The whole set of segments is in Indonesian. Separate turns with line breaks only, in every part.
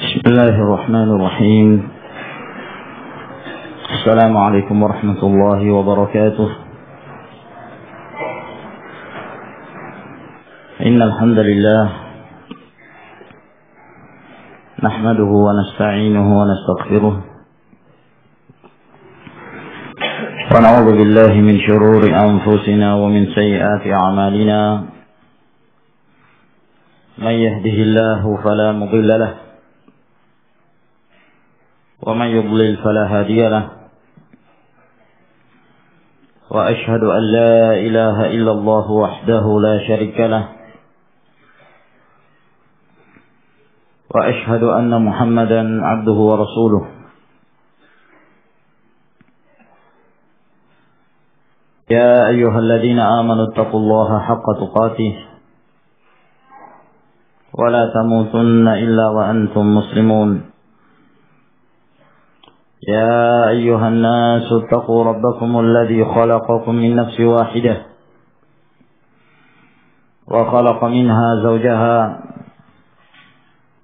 بسم الله الرحمن الرحيم. السلام عليكم ورحمة الله وبركاته. إن الحمد لله نحمده ونستعينه ونستغفره ونعوذ بالله من شرور أنفسنا ومن سيئات أعمالنا. من يهده الله فلا مضل له ومن يضلل فلا هادي له. وأشهد أن لا إله إلا الله وحده لا شريك له. وأشهد أن محمدا عبده ورسوله. يا أيها الذين آمنوا اتقوا الله حق تقاته ولا تموتن إلا وأنتم مسلمون. يا أيها الناس اتقوا ربكم الذي خلقكم من نفس واحدة وخلق منها زوجها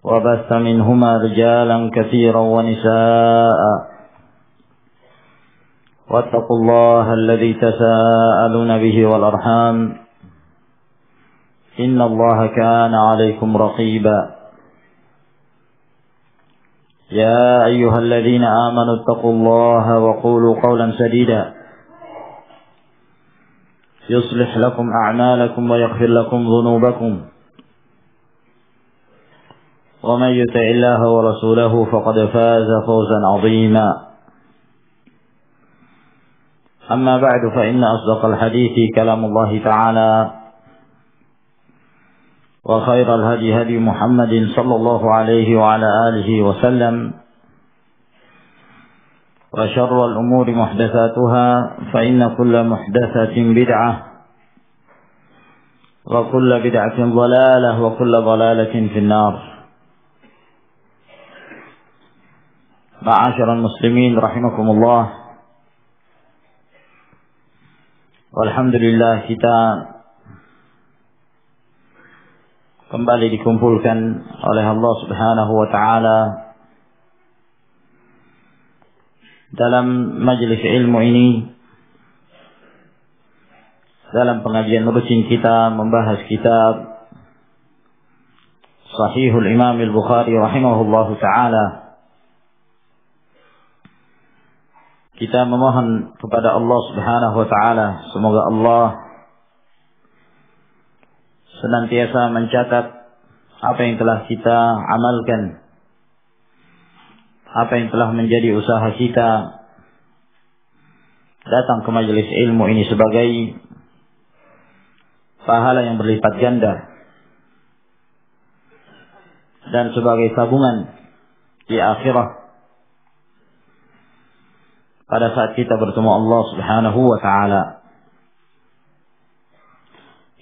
وبث منهما رجالا كثيرا ونساء. واتقوا الله الذي تساءلون به والأرحام إن الله كان عليكم رقيبا. يا أيها الذين آمنوا اتقوا الله وقولوا قولا سديدا يصلح لكم أعمالكم ويغفر لكم ذنوبكم. ومن يطع الله ورسوله فقد فاز فوزا عظيما. أما بعد فإن أصدق الحديث كلام الله تعالى وخير الهدي هدي محمد صلى الله عليه وعلى آله وسلم. وشر الأمور محدثاتها فإن كل محدثة بدعة وكل بدعة ضلالة وكل ضلالة في النار. معاشر المسلمين رحمكم الله. Walhamdulillah, kita kembali dikumpulkan oleh Allah Subhanahu wa taala dalam majelis ilmu ini, dalam pengajian rutin kita membahas kitab Sahihul Imam Al-Bukhari rahimahullahu taala. Kita memohon kepada Allah Subhanahu wa taala semoga Allah senantiasa mencatat apa yang telah kita amalkan, apa yang telah menjadi usaha kita datang ke majelis ilmu ini sebagai pahala yang berlipat ganda dan sebagai tabungan di akhirat pada saat kita bertemu Allah Subhanahu wa taala.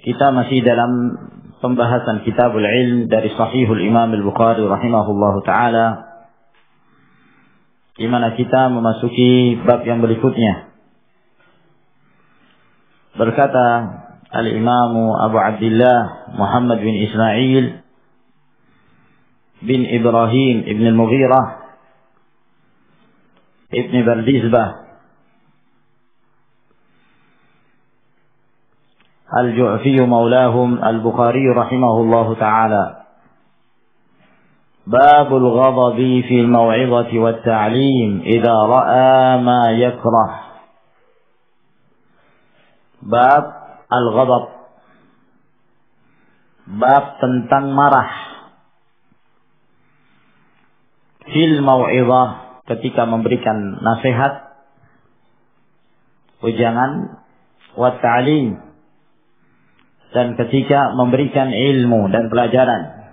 Kita masih dalam pembahasan Kitabul Ilm dari Sahihul Imam Al-Bukhari rahimahullahu taala, di mana kita memasuki bab yang berikutnya. Berkata Al-Imam Abu Abdullah Muhammad bin Ismail bin Ibrahim ibn Al-Mughirah ibn Bardizbah Al-Ju'fi maulahum Al-Bukhari rahimahullahu ta'ala. Babul ghadabi fil maw'izati wat ta'lim idza ra'a ma yakrah. Bab al-ghadab, bab tentang marah. Fil maw'izah, ketika memberikan nasihat, ujangan, wat ta'lim, dan ketika memberikan ilmu dan pelajaran.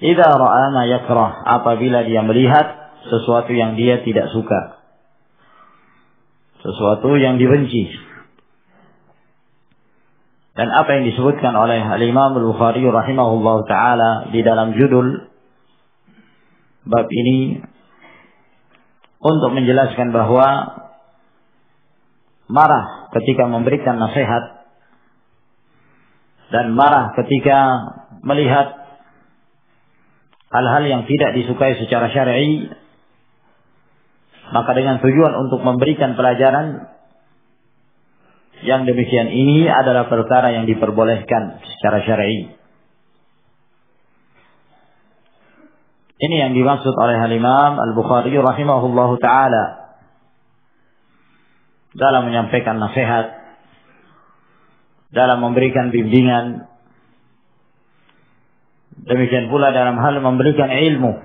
Idza ra'a ma yakrah, apabila dia melihat sesuatu yang dia tidak suka, sesuatu yang dibenci. Dan apa yang disebutkan oleh Al-Imam Al-Bukhari rahimahullahu taala di dalam judul bab ini untuk menjelaskan bahwa marah ketika memberikan nasihat dan marah ketika melihat hal-hal yang tidak disukai secara syar'i, maka dengan tujuan untuk memberikan pelajaran yang demikian ini adalah perkara yang diperbolehkan secara syar'i. Ini yang dimaksud oleh Al-Imam Al-Bukhari rahimahullahu ta'ala dalam menyampaikan nasihat, dalam memberikan bimbingan, demikian pula dalam hal memberikan ilmu.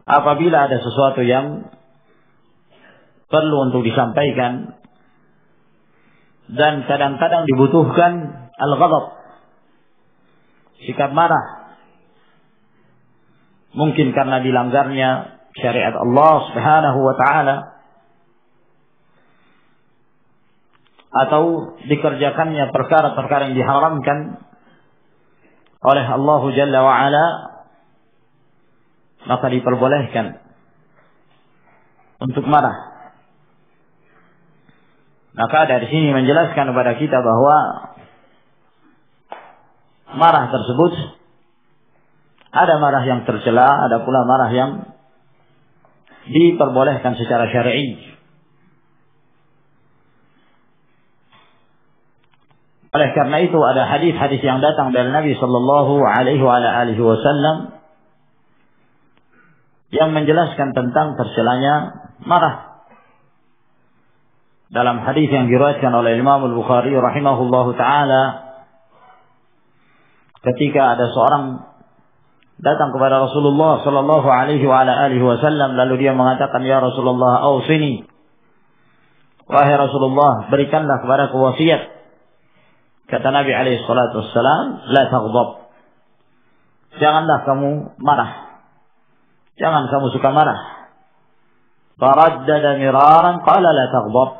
Apabila ada sesuatu yang perlu untuk disampaikan dan kadang-kadang dibutuhkan al-ghadab, sikap marah, mungkin karena dilanggarnya syariat Allah Subhanahu wa ta'ala, atau dikerjakannya perkara-perkara yang diharamkan oleh Allah Jalla wa Ala, maka diperbolehkan untuk marah. Maka dari sini menjelaskan kepada kita bahwa marah tersebut ada marah yang tercela, ada pula marah yang diperbolehkan secara syar'i. Oleh karena itu ada hadis-hadis yang datang dari Nabi sallallahu alaihi wasallam yang menjelaskan tentang tercelanya marah. Dalam hadis yang diriwayatkan oleh Imam Al-Bukhari rahimahullahu taala, ketika ada seorang datang kepada Rasulullah sallallahu alaihi wasallam, lalu dia mengatakan, "Ya Rasulullah, ausini." Wahai Rasulullah, berikanlah kepadaku wasiat. Kata Nabi alaihi salatu wassalam, "La taghdab." Janganlah kamu marah. Jangan kamu suka marah. Faraddada miraran qala la taghdab.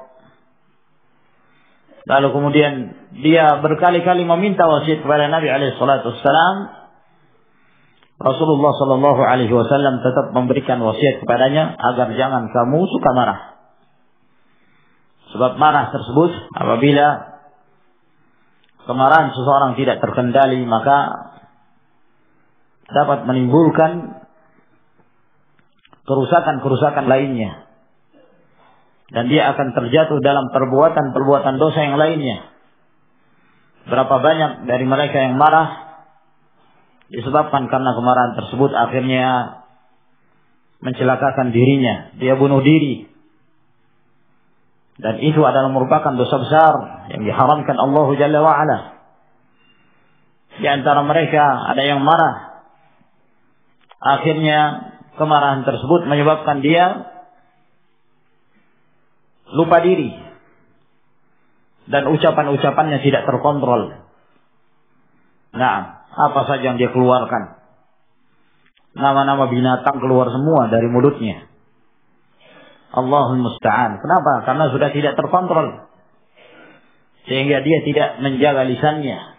Lalu kemudian dia berkali-kali meminta wasiat kepada Nabi alaihi salatu wassalam. Rasulullah sallallahu alaihi wasallam tetap memberikan wasiat kepadanya agar jangan kamu suka marah. Sebab marah tersebut, apabila kemarahan seseorang tidak terkendali, maka dapat menimbulkan kerusakan-kerusakan lainnya. Dan dia akan terjatuh dalam perbuatan-perbuatan dosa yang lainnya. Berapa banyak dari mereka yang marah disebabkan karena kemarahan tersebut akhirnya mencelakakan dirinya. Dia bunuh diri. Dan itu adalah merupakan dosa besar yang diharamkan Allah Jalla wa'ala. Di antara mereka ada yang marah. Akhirnya kemarahan tersebut menyebabkan dia lupa diri. Dan ucapan-ucapannya tidak terkontrol. Nah, apa saja yang dia keluarkan. Nama-nama binatang keluar semua dari mulutnya. Allahul musta'an. Kenapa? Karena sudah tidak terkontrol. Sehingga dia tidak menjaga lisannya.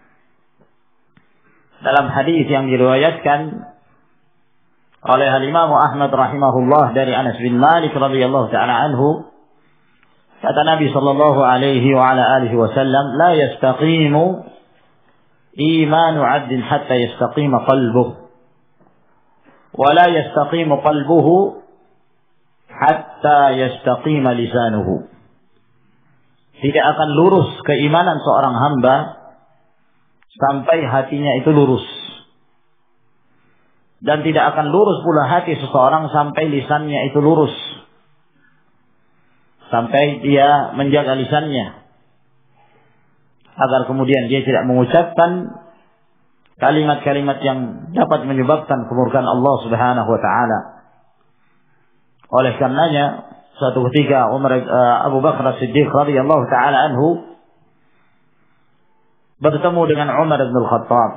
Dalam hadis yang diriwayatkan oleh Imam Ahmad rahimahullah dari Anas bin Malik radhiyallahu ta'ala anhu, kata Nabi sallallahu alaihi wasallam, "La yastaqimu imanu 'abdin hatta yastaqima qalbuhu, wa la yastaqimu qalbuhu hatta yastaqima lisanuhu." Tidak akan lurus keimanan seorang hamba sampai hatinya itu lurus. Dan tidak akan lurus pula hati seseorang sampai lisannya itu lurus. Sampai dia menjaga lisannya. Agar kemudian dia tidak mengucapkan kalimat-kalimat yang dapat menyebabkan kemurkaan Allah Subhanahu wa ta'ala. Oleh karenanya suatu ketika Abu Bakar As-Siddiq radhiyallahu taala anhu bertemu dengan Umar bin Al-Khattab.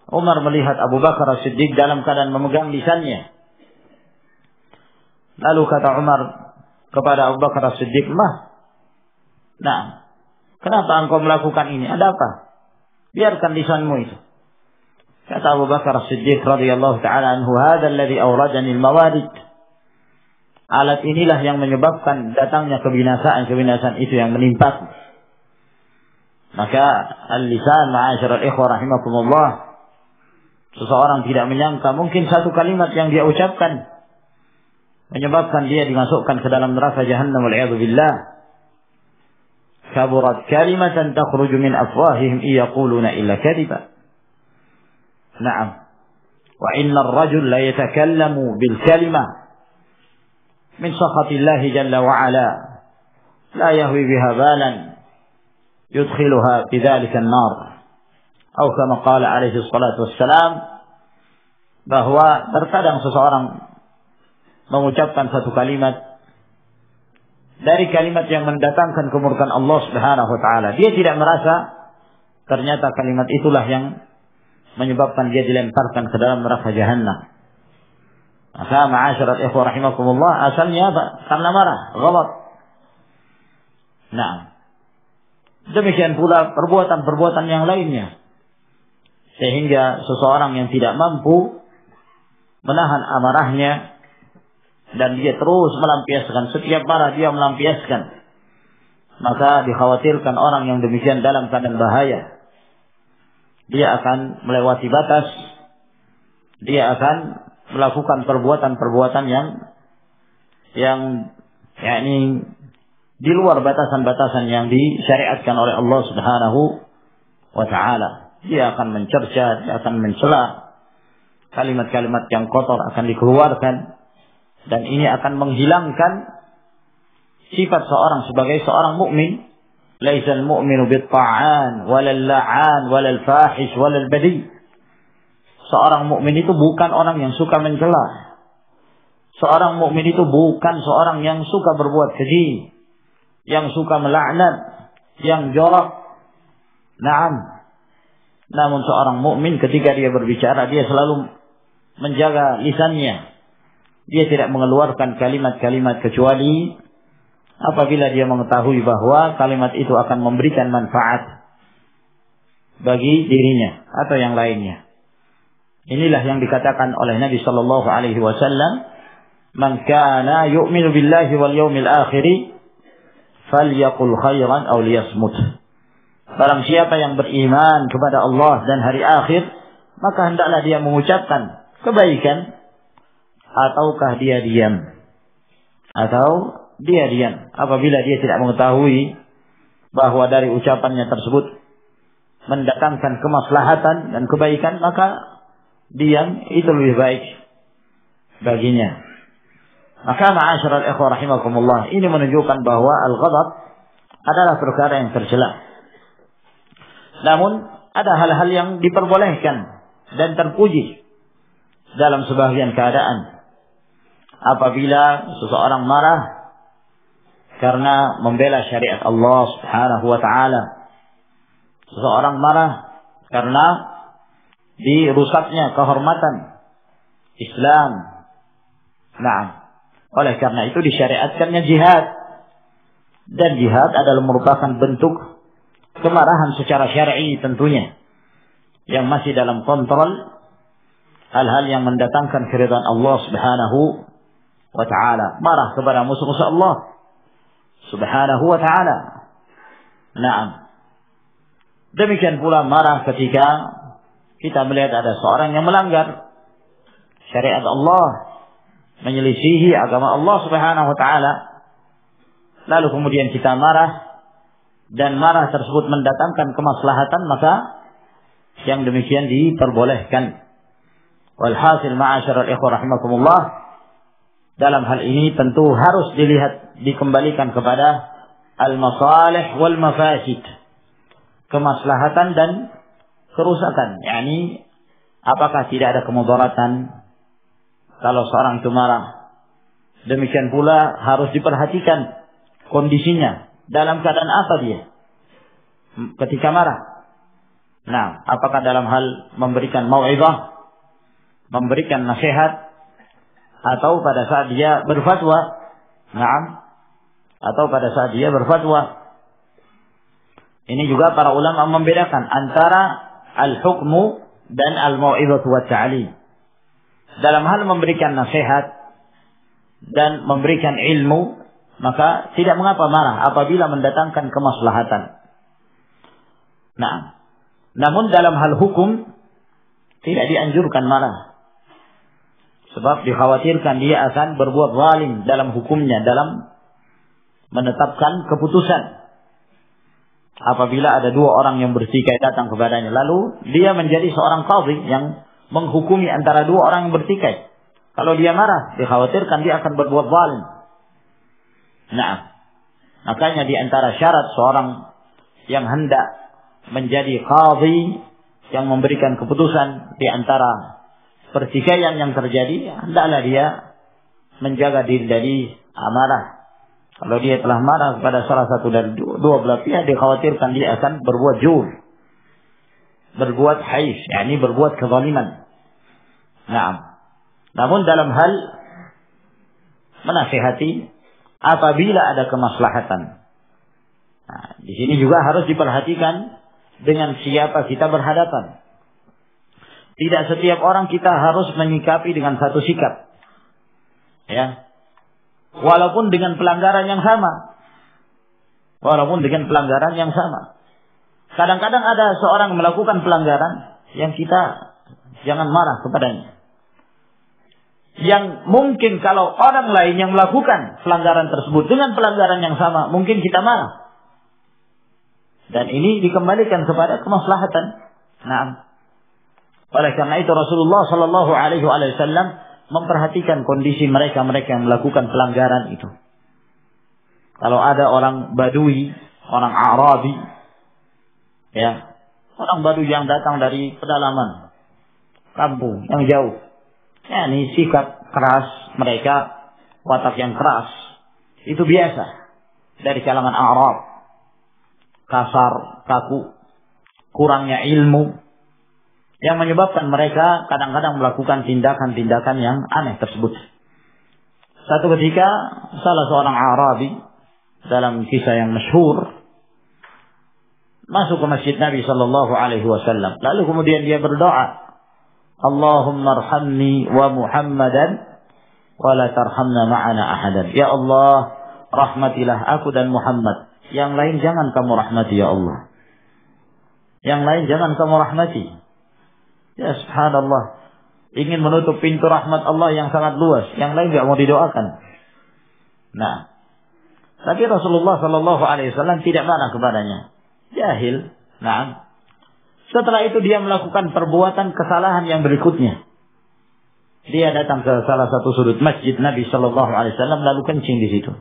Umar melihat Abu Bakar As-Siddiq dalam keadaan memegang lisannya. Lalu kata Umar kepada Abu Bakar As-Siddiq, "Nah, kenapa engkau melakukan ini? Ada apa? Biarkan lisanmu itu." Kata Abu Bakar As-Siddiq radhiyallahu taala anhu, "Hadzal ladzi awradani al-mawarid." Alat inilah yang menyebabkan datangnya kebinasaan itu yang menimpa. Maka al-lisan, ma'asyiral ikhwah rahimakumullah, Seseorang tidak menyangka mungkin satu kalimat yang dia ucapkan menyebabkan dia dimasukkan ke dalam neraka jahannam wal-'iyadzu billah. Kaburat kalimatan takhruju min afwahihim yaquluna illa kadiba. Na'am. Wa inna ar-rajul la yatakallamu bil kalimah min sakhatillahi jalla wa ala la yahwi biha balan yudkhiluha bidzalika an-nar. Atau kama qala alaihi salatu wassalam, bahwa terkadang seseorang mengucapkan satu kalimat dari kalimat yang mendatangkan kemurkaan Allah Subhanahu wa taala. Dia tidak merasa ternyata kalimat itulah yang menyebabkan dia dilemparkan ke dalam neraka jahannam. Maka ma'asyiral ikhwah rahimakumullah, asalnya apa? Karena marah, ghalat. Nah, demikian pula perbuatan-perbuatan yang lainnya. Sehingga seseorang yang tidak mampu menahan amarahnya dan dia terus melampiaskan, setiap marah dia melampiaskan, maka dikhawatirkan orang yang demikian dalam keadaan bahaya. Dia akan melewati batas, dia akan melakukan perbuatan-perbuatan yang yakni di luar batasan-batasan yang disyariatkan oleh Allah Subhanahu wa taala. Dia akan mencerca, dia akan mencela, kalimat-kalimat yang kotor akan dikeluarkan, dan ini akan menghilangkan sifat seorang sebagai seorang mukmin. Laisal mu'minu bit-ta'an walal la'an walal fahish walal badi. Seorang mukmin itu bukan orang yang suka mencela. Seorang mukmin itu bukan seorang yang suka berbuat keji, yang suka melaknat, yang jorok. Naam. Namun seorang mukmin ketika dia berbicara, dia selalu menjaga lisannya. Dia tidak mengeluarkan kalimat-kalimat kecuali apabila dia mengetahui bahwa kalimat itu akan memberikan manfaat bagi dirinya atau yang lainnya. Inilah yang dikatakan oleh Nabi sallallahu alaihi wasallam, "Man kana yu'minu billahi wal yawmil akhir falyaqul khairan aw liyasmut." Barang siapa yang beriman kepada Allah dan hari akhir, maka hendaklah dia mengucapkan kebaikan ataukah dia diam. Atau dia diam. Apabila dia tidak mengetahui bahwa dari ucapannya tersebut mendatangkan kemaslahatan dan kebaikan, maka diam itu lebih baik baginya. Maka ma'asyiral ikhwah rahimakumullah, ini menunjukkan bahwa al-ghadab adalah perkara yang tercela. Namun ada hal-hal yang diperbolehkan dan terpuji dalam sebagian keadaan. Apabila seseorang marah karena membela syariat Allah Subhanahu wa taala. Seseorang marah karena dirusaknya kehormatan Islam. Nah, oleh karena itu disyariatkannya jihad. Dan jihad adalah merupakan bentuk kemarahan secara syar'i tentunya, yang masih dalam kontrol hal-hal yang mendatangkan keridhaan Allah Subhanahu wa taala. Marah kepada musuh-musuh Allah Subhanahu wa taala. Naam. Demikian pula marah ketika kita melihat ada seorang yang melanggar syariat Allah, menyelisihi agama Allah Subhanahu wa taala, lalu kemudian kita marah, dan marah tersebut mendatangkan kemaslahatan, maka yang demikian diperbolehkan. Walhasil ma'asyiral ikhwah rahimakumullah, dalam hal ini tentu harus dilihat, dikembalikan kepada al-masalih wal mafasid, kemaslahatan dan kerusakan. Yani apakah tidak ada kemudaratan kalau seorang itu marah. Demikian pula harus diperhatikan kondisinya, dalam keadaan apa dia ketika marah. Nah, apakah dalam hal memberikan mau'izah, memberikan nasihat, atau pada saat dia berfatwa. Naam. Atau pada saat dia berfatwa. Ini juga para ulama membedakan antara al-hukmu dan al-mau'izatu wa ta'lim. Dalam hal memberikan nasihat dan memberikan ilmu, maka tidak mengapa marah apabila mendatangkan kemaslahatan. Nah, namun dalam hal hukum Tidak dianjurkan marah. Sebab dikhawatirkan dia akan berbuat zalim dalam hukumnya, dalam menetapkan keputusan. Apabila ada dua orang yang bertikai datang kepadanya, lalu dia menjadi seorang qadhi yang menghukumi antara dua orang yang bertikai. Kalau dia marah, dikhawatirkan dia akan berbuat zalim. Nah, makanya di antara syarat seorang yang hendak menjadi qadhi yang memberikan keputusan di antara pertikaian yang terjadi, hendaklah dia menjaga diri dari amarah. Kalau dia telah marah kepada salah satu dari dua belah pihak, dikhawatirkan dia akan berbuat jur, berbuat haif, yakni berbuat kezaliman. Nah, namun dalam hal menasihati apabila ada kemaslahatan. Nah, di sini juga harus diperhatikan dengan siapa kita berhadapan. Tidak setiap orang kita harus menyikapi dengan satu sikap. Ya. Walaupun dengan pelanggaran yang sama. Walaupun dengan pelanggaran yang sama. Kadang-kadang ada seorang melakukan pelanggaran yang kita jangan marah kepadanya. Yang mungkin kalau orang lain yang melakukan pelanggaran tersebut dengan pelanggaran yang sama, mungkin kita marah. Dan ini dikembalikan kepada kemaslahatan. Nah, oleh karena itu Rasulullah Shallallahu Alaihi Wasallam memperhatikan kondisi mereka yang melakukan pelanggaran itu. Kalau ada orang Badui, orang Arabi, ya, orang Badui yang datang dari pedalaman kampung yang jauh, ya, ini sikap keras mereka, watak yang keras, itu biasa dari kalangan Arab, kasar, kaku, kurangnya ilmu, yang menyebabkan mereka kadang-kadang melakukan tindakan-tindakan yang aneh tersebut. Satu ketika salah seorang Arabi dalam kisah yang masyhur masuk ke masjid Nabi Sallallahu Alaihi Wasallam, lalu kemudian dia berdoa, Allahumma arhamni wa Muhammadan wa la tarhamna ma'ana ahadan. Ya Allah, rahmatilah aku dan Muhammad. Yang lain jangan kamu rahmati ya Allah. Yang lain jangan kamu rahmati. Ya subhanallah, ingin menutup pintu rahmat Allah yang sangat luas, yang lain tidak mau didoakan. Nah, tapi Rasulullah Shallallahu Alaihi Wasallam tidak marah kepadanya, jahil. Nah, setelah itu dia melakukan perbuatan kesalahan yang berikutnya. Dia datang ke salah satu sudut masjid Nabi Shallallahu Alaihi Wasallam lalu kencing di situ.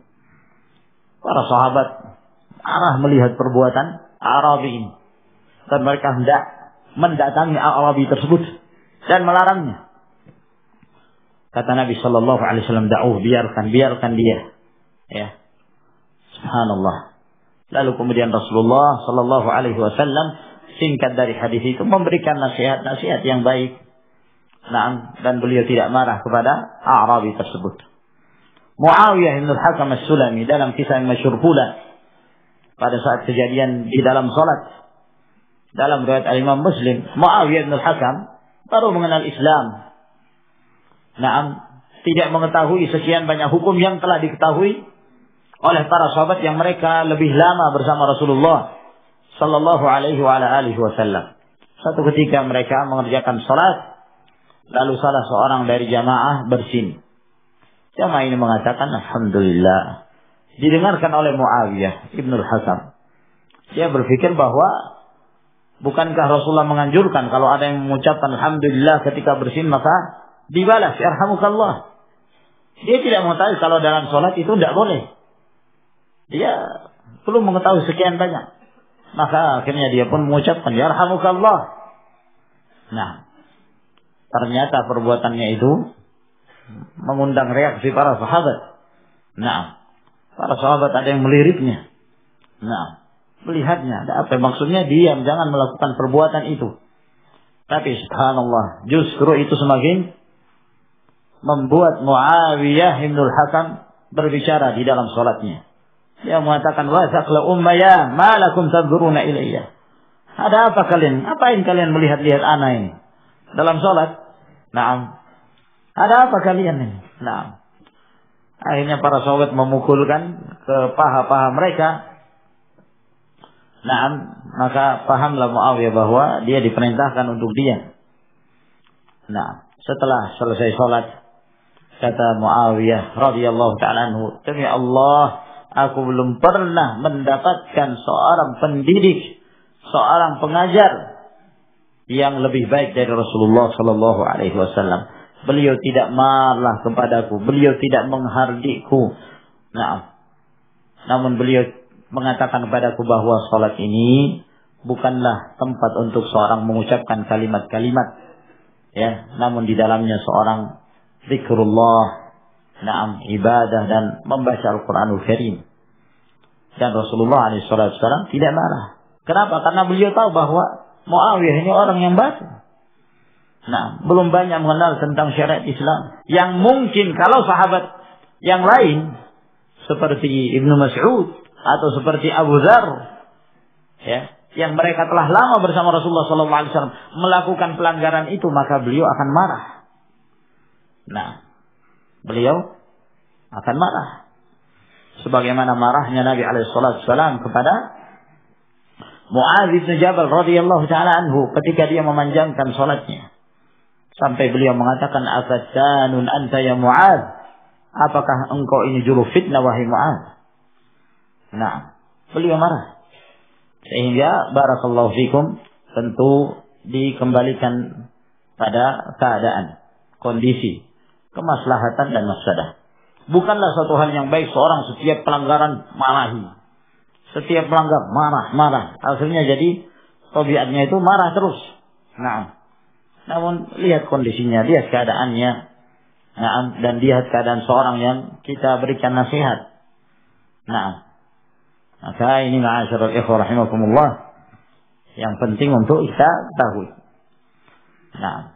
Para sahabat marah melihat perbuatan Arabi ini, dan mereka hendak mendatangi Arabi tersebut dan melarangnya. Kata Nabi Shallallahu Alaihi Wasallam, "Da'uh, biarkan dia." Ya, subhanallah. Lalu kemudian Rasulullah Shallallahu Alaihi Wasallam singkat dari hadis itu memberikan nasihat-nasihat yang baik. Nah, dan beliau tidak marah kepada Arabi tersebut. Muawiyah bin Al-Hakam As-Sulami dalam kisah yang masyhur pula pada saat kejadian di dalam salat. Dalam riwayat Al-Imam Muslim, Muawiyah bin Al-Hakam baru mengenal Islam. Naam, tidak mengetahui sekian banyak hukum yang telah diketahui oleh para sahabat yang mereka lebih lama bersama Rasulullah Sallallahu Alaihi Wasallam. Satu ketika mereka mengerjakan salat, lalu salah seorang dari jamaah bersin. Jamaah ini mengatakan, Alhamdulillah. Didengarkan oleh Muawiyah bin Al-Hakam. Dia berpikir bahwa bukankah Rasulullah menganjurkan kalau ada yang mengucapkan Alhamdulillah ketika bersin maka dibalas, yarhamukallah. Dia tidak mengetahui kalau dalam sholat itu tidak boleh. Dia belum mengetahui sekian banyak. Maka akhirnya dia pun mengucapkan yarhamukallah. Nah, ternyata perbuatannya itu mengundang reaksi para sahabat. Nah, para sahabat ada yang meliriknya. Nah, melihatnya, ada apa? Maksudnya diam, jangan melakukan perbuatan itu. Tapi subhanallah, justru itu semakin membuat Muawiyah bin Al-Hakam berbicara di dalam salatnya. Dia mengatakan, wa saqla ummaya, ma lakum tadhuruna ilayya. Ada apa kalian? Apain kalian melihat-lihat ana ini dalam salat? Naam. Ada apa kalian ini? Naam. Akhirnya para sahabat memukulkan ke paha-paha mereka. Nah, maka pahamlah Muawiyah bahwa dia diperintahkan untuk diam. Nah, setelah selesai sholat, kata Muawiyah radhiyallahu ta'ala anhu, demi Allah, aku belum pernah mendapatkan seorang pendidik, seorang pengajar yang lebih baik dari Rasulullah sallallahu alaihi wasallam. Beliau tidak marah kepadaku, beliau tidak menghardikku. Nah, namun beliau mengatakan kepadaku bahwa salat ini bukanlah tempat untuk seorang mengucapkan kalimat-kalimat, ya, namun di dalamnya seorang zikrullah, na'am, ibadah dan membaca Al-Qur'anul Karim. Dan Rasulullah alaihi wasallam tidak marah. Kenapa? Karena beliau tahu bahwa Muawiyah ini orang yang baru. Nah, belum banyak mengenal tentang syariat Islam. Yang mungkin kalau sahabat yang lain seperti Ibnu Mas'ud atau seperti Abu Dzar, ya, yang mereka telah lama bersama Rasulullah SAW melakukan pelanggaran itu, maka beliau akan marah. Nah, beliau akan marah. Sebagaimana marahnya Nabi SAW kepada Mu'adz bin Jabal radhiyallahu ta'ala anhu ketika dia memanjangkan salatnya. Sampai beliau mengatakan, "Afattanun anta ya Mu'adz? Apakah engkau ini juru fitnah wahai Mu'adz?" Nah, beliau marah. Sehingga barakallahu fikum tentu dikembalikan pada keadaan, kondisi, kemaslahatan dan mafsadah. Bukanlah suatu hal yang baik seorang setiap pelanggaran marahi. Setiap pelanggar marah. Akhirnya jadi tabiatnya itu marah terus. Nah, namun lihat kondisinya, lihat keadaannya. Nah, dan lihat keadaan seorang yang kita berikan nasihat. Nah, maka ini ma'asyiral ikhwah rahimakumullah yang penting untuk kita tahu. Nah,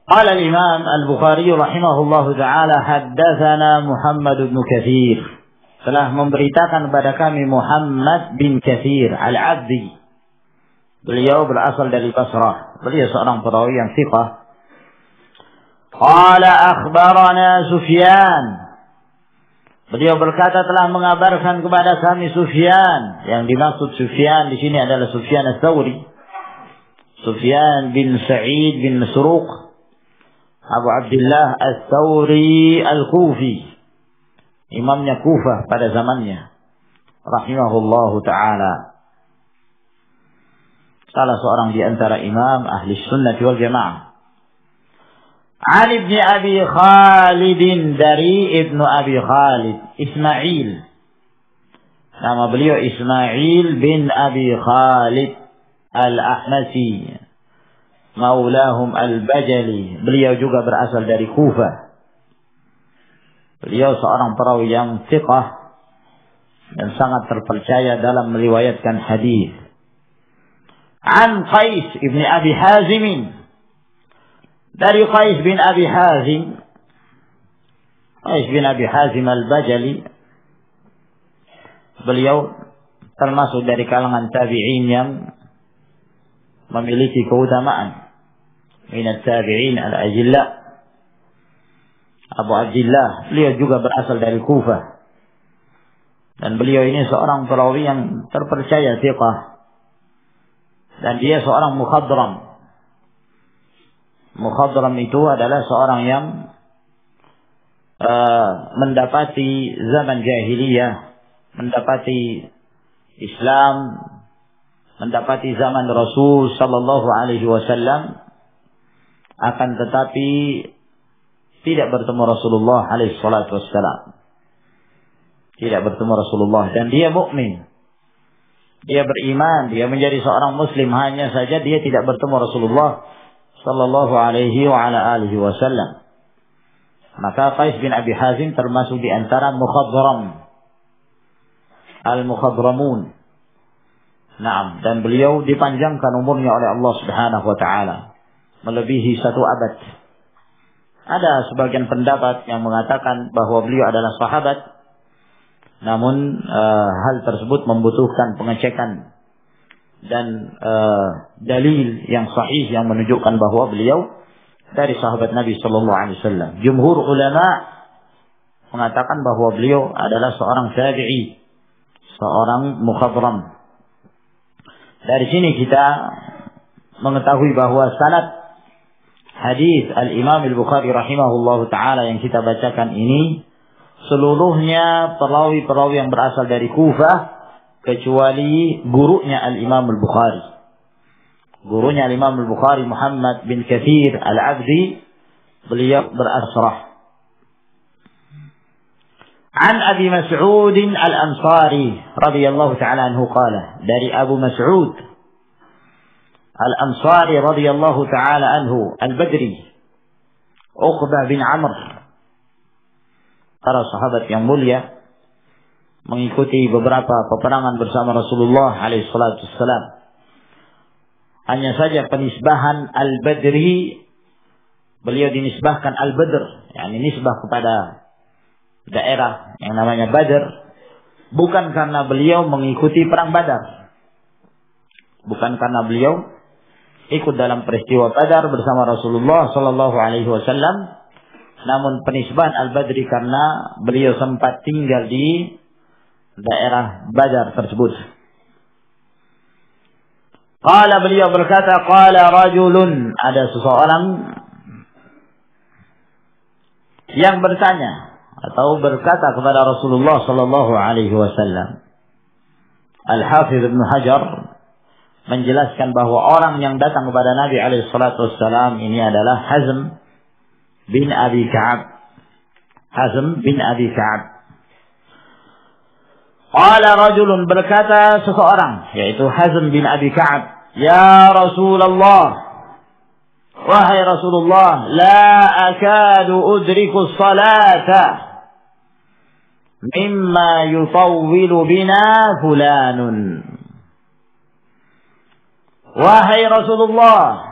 قال الإمام البخاري رحمه الله تعالى حدثنا محمد بن كثير, telah memberitakan kepada kami Muhammad bin Katsir al-Abdi. Beliau berasal dari Basrah. Beliau seorang perawi yang thiqah. Qala akhbarana Sufyan. Beliau berkata telah mengabarkan kepada kami Sufyan. Yang dimaksud Sufyan di sini adalah Sufyan ats-Tsauri. Sufyan bin Sa'id bin Masruq Abu Abdullah ats-Tsauri al-Kufi, imamnya Kufah pada zamannya, rahimahullahu ta'ala. Salah seorang di antara imam ahli sunnah wal jamaah. An ibn Abi Khalid, dari ibnu Abi Khalid, Ismail. Nama beliau Ismail bin Abi Khalid al-Ahmasi, maulahum al-Bajali. Beliau juga berasal dari Kufah. Beliau seorang perawi yang thiqah dan sangat terpercaya dalam meriwayatkan hadis. An Qais ibn Abi Hazim, dari Qais bin Abi Hazim. Qais bin Abi Hazim al-Bajali, beliau termasuk dari kalangan tabi'in yang memiliki keutamaan. Minat tabi'in al-ajilla. Abu Abdullah, beliau juga berasal dari Kufah. Dan beliau ini seorang perawi yang terpercaya, thiqah. Dan dia seorang mukhadram. Mukhadram itu adalah seorang yang mendapati zaman jahiliyah, mendapati Islam, mendapati zaman Rasul sallallahu alaihi wasallam, akan tetapi tidak bertemu Rasulullah alaihi salatu wassalam. Tidak bertemu Rasulullah, dan dia mukmin. Dia beriman, dia menjadi seorang muslim, hanya saja dia tidak bertemu Rasulullah sallallahu alaihi wa ala alihi wasallam. Maka Qais bin Abi Hazim termasuk di antara mukhadram, al-mukhadramun. Naam, dan beliau dipanjangkan umurnya oleh Allah Subhanahu wa taala melebihi 1 abad. Ada sebagian pendapat yang mengatakan bahwa beliau adalah sahabat, namun hal tersebut membutuhkan pengecekan dan dalil yang sahih yang menunjukkan bahwa beliau dari sahabat Nabi sallallahu alaihi wasallam. Jumhur ulama mengatakan bahwa beliau adalah seorang tabi'i, seorang mukhadram. Dari sini kita mengetahui bahwa sanad hadis Al-Imam Al-Bukhari rahimahullahu ta'ala yang kita bacakan ini seluruhnya perawi-perawi yang berasal dari Kufah kecuali gurunya Al-Imam Al-Bukhari. Gurunya Al-Imam Al-Bukhari Muhammad bin Katsir Al-Abdi, beliau berasrah. An Abi Mas'ud Al-Ansari radhiyallahu ta'ala anhu qala, dari Abu Mas'ud Al-Ansari radhiyallahu ta'ala anhu Al-Badri, Uqbah bin Amr, para sahabat yang mulia, mengikuti beberapa peperangan bersama Rasulullah alaihi salatu wassalam. Hanya saja penisbahan Al-Badri, beliau dinisbahkan Al-Badr, yakni nisbah kepada daerah yang namanya Badr, bukan karena beliau mengikuti perang Badar, bukan karena beliau ikut dalam peristiwa Badar bersama Rasulullah sallallahu alaihi wasallam, namun penisbahan Al-Badri karena beliau sempat tinggal di daerah Badar tersebut. Qala, beliau berkata, qala rajulun, ada seseorang yang bertanya atau berkata kepada Rasulullah sallallahu alaihi wasallam. Al-Hafidz Ibnu Hajar menjelaskan bahwa orang yang datang kepada Nabi alaihi salatu wassalam ini adalah Hazm bin Abi Ka'ab. Hazm bin Abi Ka'ab. Qala rajulun, berkata seseorang, yaitu Hazm bin Abi Ka'ab, ya Rasulullah, wahai Rasulullah, la akadu udriku salata mimma yutawwilu bina fulanun. Wahai Rasulullah,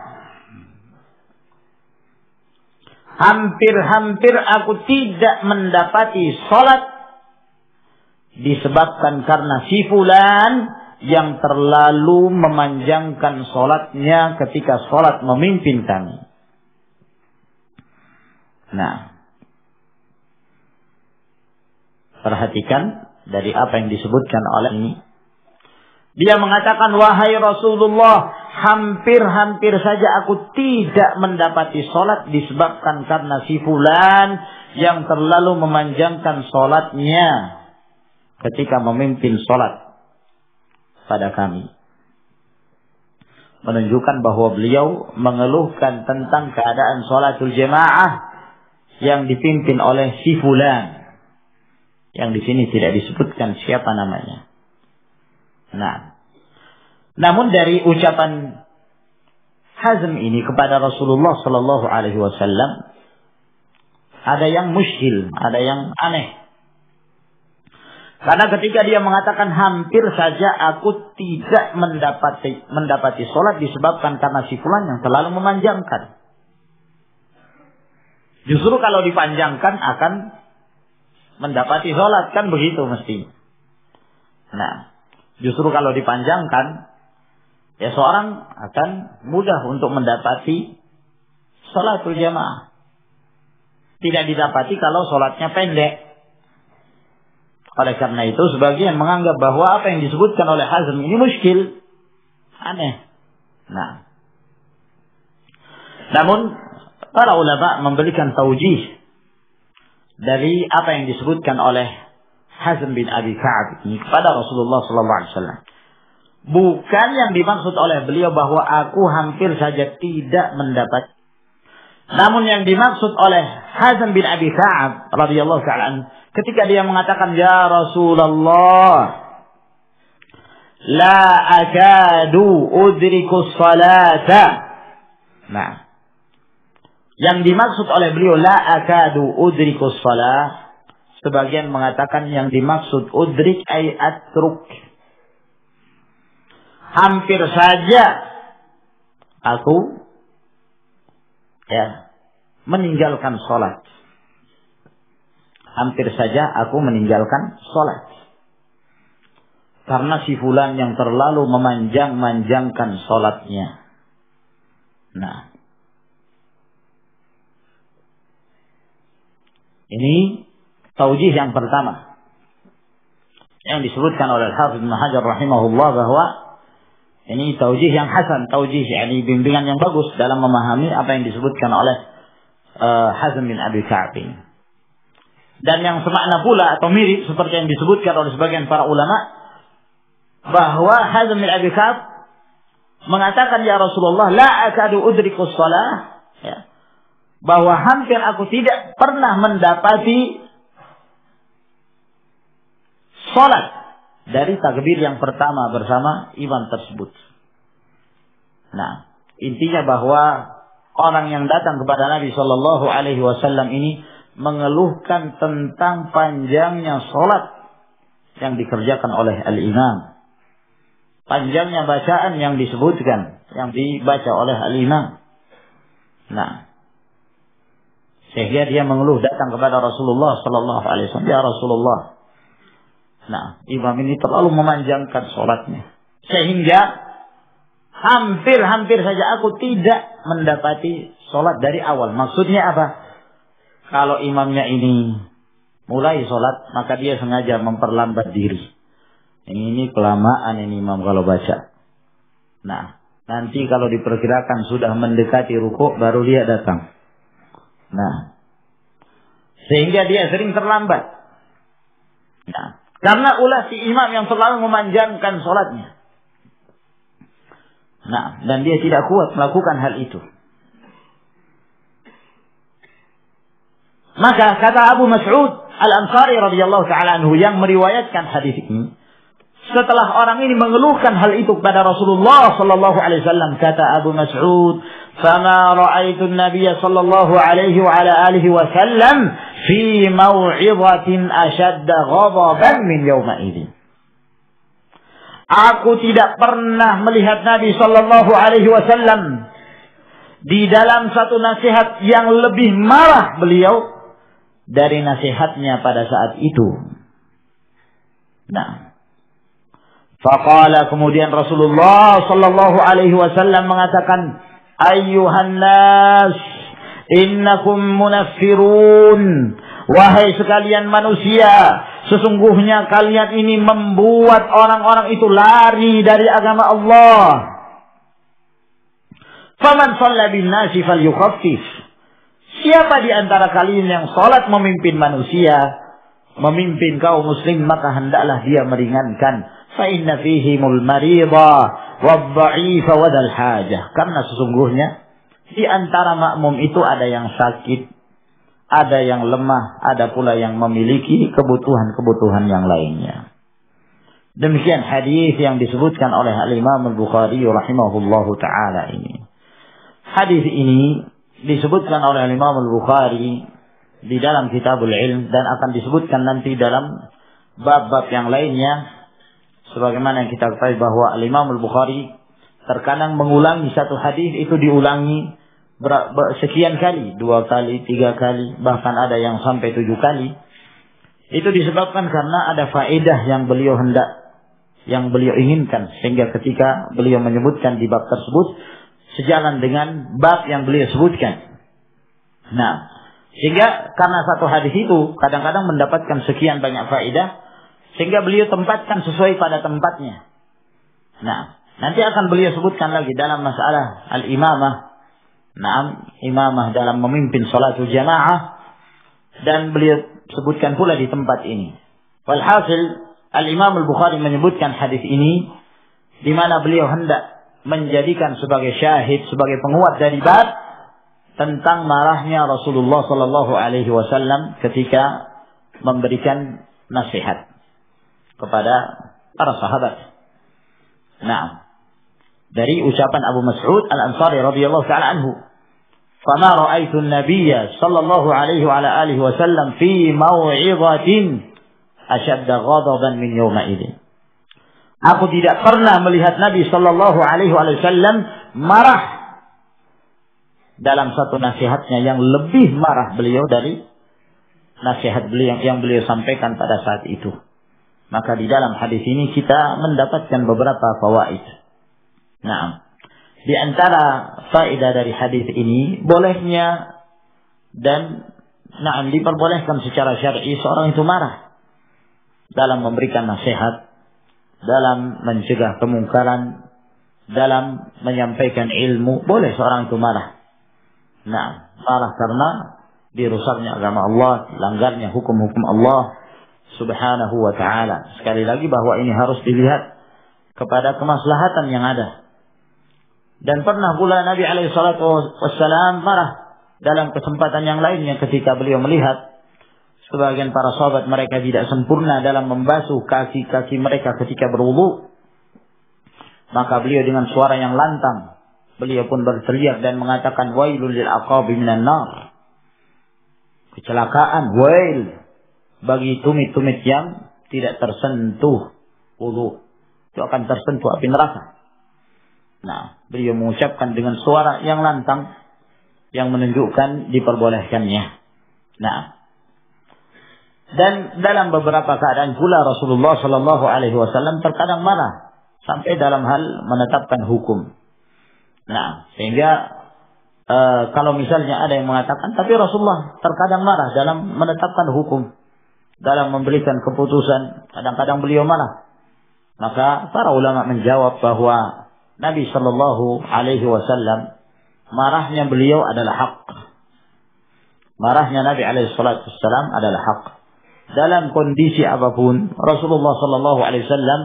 hampir-hampir aku tidak mendapati salat disebabkan karena si fulan yang terlalu memanjangkan salatnya ketika salat memimpin kami. Nah, perhatikan dari apa yang disebutkan oleh ini. Dia mengatakan, wahai Rasulullah, hampir-hampir saja aku tidak mendapati salat disebabkan karena si fulan yang terlalu memanjangkan salatnya ketika memimpin salat pada kami. Menunjukkan bahwa beliau mengeluhkan tentang keadaan salatul jamaah yang dipimpin oleh si fulan, yang di sini tidak disebutkan siapa namanya. Nah, namun dari ucapan Hazm ini kepada Rasulullah sallallahu alaihi wasallam ada yang mushkil, ada yang aneh. Karena ketika dia mengatakan hampir saja aku tidak mendapati salat disebabkan karena si fulan yang terlalu memanjangkan. Justru kalau dipanjangkan akan mendapati salat, kan begitu mesti. Nah, justru kalau dipanjangkan, ya seorang akan mudah untuk mendapati salatul jamaah. Tidak didapati kalau salatnya pendek. Oleh karena itu, sebagian menganggap bahwa apa yang disebutkan oleh Hazm ini muskil, aneh. Nah, namun para ulama memberikan taujih dari apa yang disebutkan oleh Hazm bin Abi Ka'ab ini kepada Rasulullah sallallahu alaihi wasallam. Bukan yang dimaksud oleh beliau bahwa aku hampir saja tidak mendapat. Namun yang dimaksud oleh Hazm bin Abi Ka'ab radhiyallahu ta'ala anhu ketika dia mengatakan, ya Rasulullah, la akadu udriku salata. Nah, yang dimaksud oleh beliau la akadu udriku salah, sebagian mengatakan yang dimaksud udrik ay atruk. Hampir saja aku meninggalkan salat. Hampir saja aku meninggalkan salat. Karena si fulan yang terlalu memanjangkan salatnya. Nah, ini taujih yang pertama yang disebutkan oleh Al-Hafidz Ibnu Hajar rahimahullah, bahwa Ini taujih yang hasan, taujih yakni bimbingan yang bagus dalam memahami apa yang disebutkan oleh Hazm bin Abi Ka'ab. Dan yang semakna pula atau mirip seperti yang disebutkan oleh sebagian para ulama bahwa Hazm bin Abi Ka'ab mengatakan, ya Rasulullah, la akadu udrikus shalah, ya, bahwa hampir aku tidak pernah mendapati salat dari takbir yang pertama bersama imam tersebut. Nah, intinya bahwa orang yang datang kepada Nabi Shallallahu Alaihi Wasallam ini mengeluhkan tentang panjangnya salat yang dikerjakan oleh al-imam, panjangnya bacaan yang disebutkan, yang dibaca oleh al-imam. Nah, sehingga dia mengeluh datang kepada Rasulullah Shallallahu Alaihi Wasallam, ya Rasulullah, nah, imam ini terlalu memanjangkan sholatnya, sehingga hampir saja aku tidak mendapati sholat dari awal. Maksudnya apa? Kalau imamnya ini mulai sholat, maka dia sengaja memperlambat diri. Ini kelamaan ini imam kalau baca. Nah, nanti kalau diperkirakan sudah mendekati rukuk, baru dia datang. Nah, sehingga dia sering terlambat. Nah, karena ulah si imam yang selalu memanjangkan sholatnya. Nah, dan dia tidak kuat melakukan hal itu. Maka kata Abu Mas'ud Al-Ansari radhiyallahu ta'ala anhu yang meriwayatkan hadis ini, setelah orang ini mengeluhkan hal itu kepada Rasulullah sallallahu alaihi wasallam, kata Abu Mas'ud, "Fama ra'aitu an-nabiy sallallahu alaihi wa ala alihi wasallam fi mau'izatin ashadda ghadaban min yawma idin." Aku tidak pernah melihat Nabi sallallahu alaihi wasallam di dalam satu nasihat yang lebih marah beliau dari nasihatnya pada saat itu. Nah, faqala, kemudian Rasulullah sallallahu alaihi wasallam mengatakan, "Ayyuhan nas, innakum munaffirun." Wahai sekalian manusia, sesungguhnya kalian ini membuat orang-orang itu lari dari agama Allah. Faman shalla bin nasi falyukhaffif. Siapa di antara kalian yang salat memimpin manusia, memimpin kaum muslim, maka hendaklah dia meringankan. Fa inna fihimul marida wad-dha'ifa wa dzal hajah. Karena sesungguhnya di antara makmum itu ada yang sakit, ada yang lemah, ada pula yang memiliki kebutuhan-kebutuhan yang lainnya. Demikian hadis yang disebutkan oleh Al-Imam Al-Bukhari rahimahullahu ta'ala ini. Hadis ini disebutkan oleh Al-Imam Al-Bukhari di dalam Kitabul Ilm dan akan disebutkan nanti dalam bab-bab yang lainnya. Sebagaimana yang kita ketahui bahwa Al-Imam Al-Bukhari terkadang mengulangi satu hadis itu diulangi sekian kali, 2 kali, 3 kali, bahkan ada yang sampai 7 kali. Itu disebabkan karena ada faedah yang beliau inginkan, sehingga ketika beliau menyebutkan di bab tersebut sejalan dengan bab yang beliau sebutkan. Nah, sehingga karena satu hadis itu kadang-kadang mendapatkan sekian banyak faedah, sehingga beliau tempatkan sesuai pada tempatnya. Nah, nanti akan beliau sebutkan lagi dalam masalah al-imamah. Nah, imamah dalam memimpin salatul jamaah, dan beliau sebutkan pula di tempat ini. Walhasil Al-Imam Al-Bukhari menyebutkan hadis ini di mana beliau hendak menjadikan sebagai syahid, sebagai penguat dari bab tentang marahnya Rasulullah sallallahu alaihi wasallam ketika memberikan nasihat kepada para sahabat. Nah, dari ucapan Abu Mas'ud Al-Ansari radhiyallahu ta'ala anhu, "Fama ra'aitu an-nabiyya sallallahu alaihi wa ala alihi wasallam fi mau'izatin ashadda ghadaban min yawma idin." Aku tidak pernah melihat Nabi sallallahu alaihi wasallam marah dalam satu nasihatnya yang lebih marah beliau dari nasihat beliau yang beliau sampaikan pada saat itu. Maka di dalam hadis ini kita mendapatkan beberapa fawaid. Nah, di antara faedah dari hadis ini bolehnya dan diperbolehkan secara syar'i seorang itu marah dalam memberikan nasihat, dalam mencegah kemungkaran, dalam menyampaikan ilmu, boleh seorang itu marah. Nah, marah karena dirusaknya agama Allah, langgarnya hukum-hukum Allah Subhanahu wa ta'ala. Sekali lagi bahwa ini harus dilihat kepada kemaslahatan yang ada. Dan pernah pula Nabi SAW marah dalam kesempatan yang lainnya ketika beliau melihat sebagian para sahabat mereka tidak sempurna dalam membasuh kaki-kaki mereka ketika berwudu. Maka beliau dengan suara yang lantang, beliau pun berteriak dan mengatakan, wailul lil aqabi minan nar. Kecelakaan, wail bagi tumit-tumit yang tidak tersentuh wudu. Itu akan tersentuh api neraka. Nah, beliau mengucapkan dengan suara yang lantang yang menunjukkan diperbolehkannya. Nah, dan dalam beberapa keadaan pula Rasulullah Shallallahu Alaihi Wasallam terkadang marah sampai dalam hal menetapkan hukum. Nah, sehingga kalau misalnya ada yang mengatakan, tapi Rasulullah terkadang marah dalam menetapkan hukum, dalam memberikan keputusan, kadang-kadang beliau marah. Maka para ulama menjawab bahwa Nabi Shallallahu Alaihi Wasallam marahnya beliau adalah hak. Marahnya Nabi Alaihi Wasallam adalah hak. Dalam kondisi apapun, Rasulullah Shallallahu Alaihi Wasallam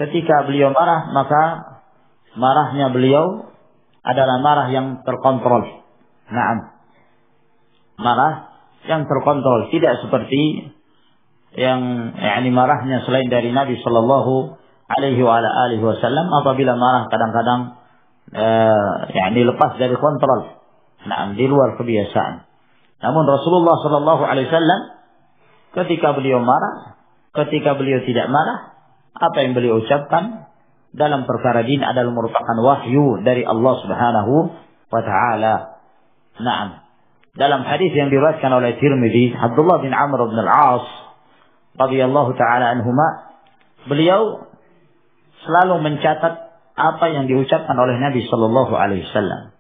ketika beliau marah, maka marahnya beliau adalah marah yang terkontrol. Naam. Marah yang terkontrol, tidak seperti yang marahnya selain dari Nabi Shallallahu Alaihi Wasallam apabila marah kadang-kadang lepas dari kontrol. Naam, di luar kebiasaan. Namun Rasulullah Shallallahu Alaihi Wasallam ketika beliau marah, ketika beliau tidak marah, apa yang beliau ucapkan dalam perkara din adalah merupakan wahyu dari Allah Subhanahu wa taala. Naam. Dalam hadis yang diriwayatkan oleh Tirmidzi, Abdullah bin Amr bin Al-As radhiyallahu taala anhuma, beliau selalu mencatat apa yang diucapkan oleh Nabi sallallahu alaihi wasallam.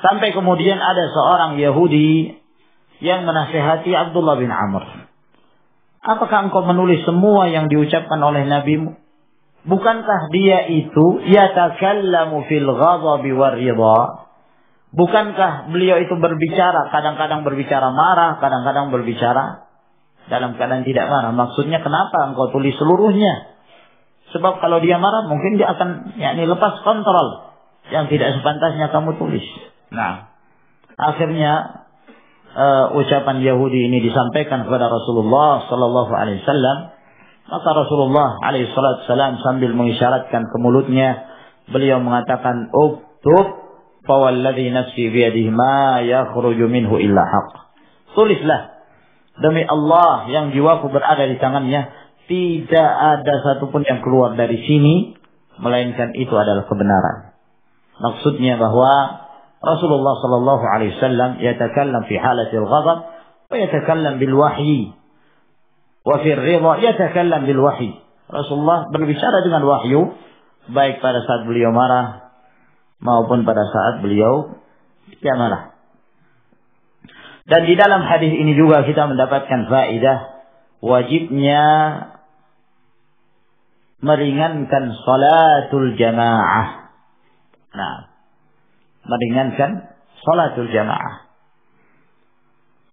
Sampai kemudian ada seorang Yahudi yang menasihati Abdullah bin Amr. Apakah engkau menulis semua yang diucapkan oleh Nabimu? Bukankah dia itu yatakallamu fil ghadabi war ridha? Bukankah beliau itu berbicara, kadang-kadang berbicara marah, kadang-kadang berbicara dalam keadaan tidak marah? Maksudnya kenapa engkau tulis seluruhnya? Sebab kalau dia marah mungkin dia akan lepas kontrol yang tidak sepantasnya kamu tulis. Nah, akhirnya ucapan Yahudi ini disampaikan kepada Rasulullah sallallahu alaihi wasallam. Maka Rasulullah alaihi wasallam sambil mengisyaratkan ke mulutnya, beliau mengatakan, "Uktub fa walladzi nafsi bi yadihi ma yakhruju minhu illa haqq." Tulislah, demi Allah yang jiwaku berada di tangannya, tidak ada satupun yang keluar dari sini melainkan itu adalah kebenaran. Maksudnya bahwa Rasulullah sallallahu alaihi wasallam yatakallam fi halatil ghadab wa yatakallam bil wahyi wa fi ridha yatakallam bil wahyi. Rasulullah berbicara dengan wahyu baik pada saat beliau marah maupun pada saat beliau tidak marah. Dan di dalam hadis ini juga kita mendapatkan faedah wajibnya meringankan salatul jamaah. Nah, meringankan salatul jamaah.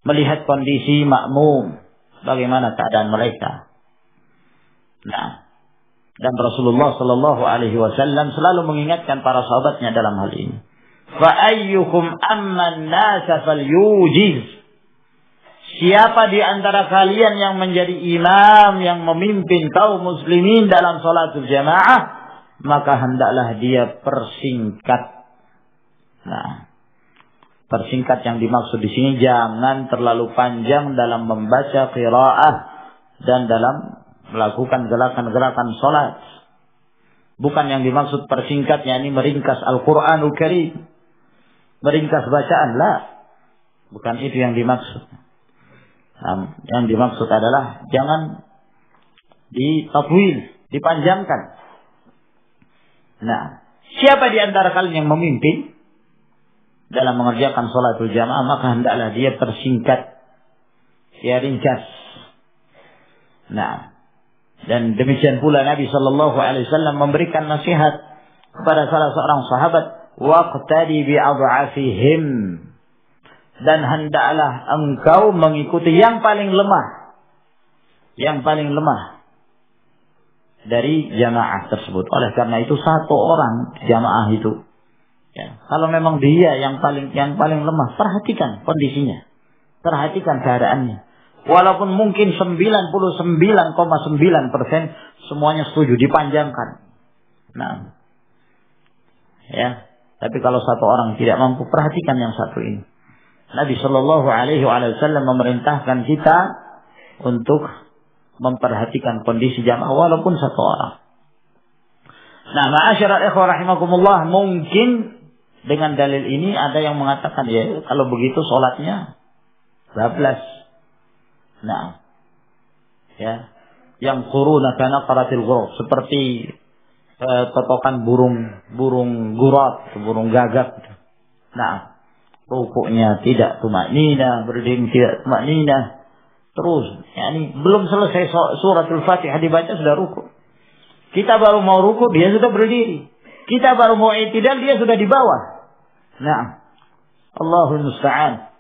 Melihat kondisi makmum, bagaimana keadaan mereka. Nah, dan Rasulullah sallallahu alaihi wasallam selalu mengingatkan para sahabatnya dalam hal ini. Fa ayyukum amman nasa falyujiz. Siapa di antara kalian yang menjadi imam, yang memimpin kaum muslimin dalam salatul jamaah, maka hendaklah dia persingkat. Nah, persingkat yang dimaksud di sini jangan terlalu panjang dalam membaca qiraah dan dalam melakukan gerakan-gerakan salat. Bukan yang dimaksud persingkat yakni meringkas Al-Qur'anul Karim, meringkas bacaan, lah. Bukan itu yang dimaksud. Nah, yang dimaksud adalah jangan ditatwil, dipanjangkan. Nah, siapa di antara kalian yang memimpin dalam mengerjakan sholatul jamaah, maka hendaklah dia persingkat, dia ringkas. Nah, dan demikian pula Nabi Shallallahu Alaihi Wasallam memberikan nasihat kepada salah seorang sahabat, waqtadi bi adhafihim, dan hendaklah engkau mengikuti yang paling lemah, dari jamaah tersebut. Oleh karena itu satu orang jamaah itu, ya, kalau memang dia yang paling lemah, perhatikan kondisinya, perhatikan keadaannya. Walaupun mungkin 99,9% semuanya setuju dipanjangkan. Nah, ya, tapi kalau satu orang tidak mampu, perhatikan yang satu ini. Nabi Shallallahu Alaihi Wasallam memerintahkan kita untuk memperhatikan kondisi jamaah walaupun satu orang. Nah, ma'asyiral ikhwah rahimakumullah, mungkin dengan dalil ini ada yang mengatakan, ya kalau begitu sholatnya bablas. Nah, ya, yang quruna kana qaratil ghurab, seperti totokan burung gurat, burung gagak. Nah, rukuknya tidak tumakninah, berdiri tidak tumakninah, terus, yakni belum selesai suratul Fatihah dibaca sudah rukuk. Kita baru mau rukuk, dia sudah berdiri. Kita baru mau i'tidal, dia sudah di bawah. Nah, Allahul musta'an.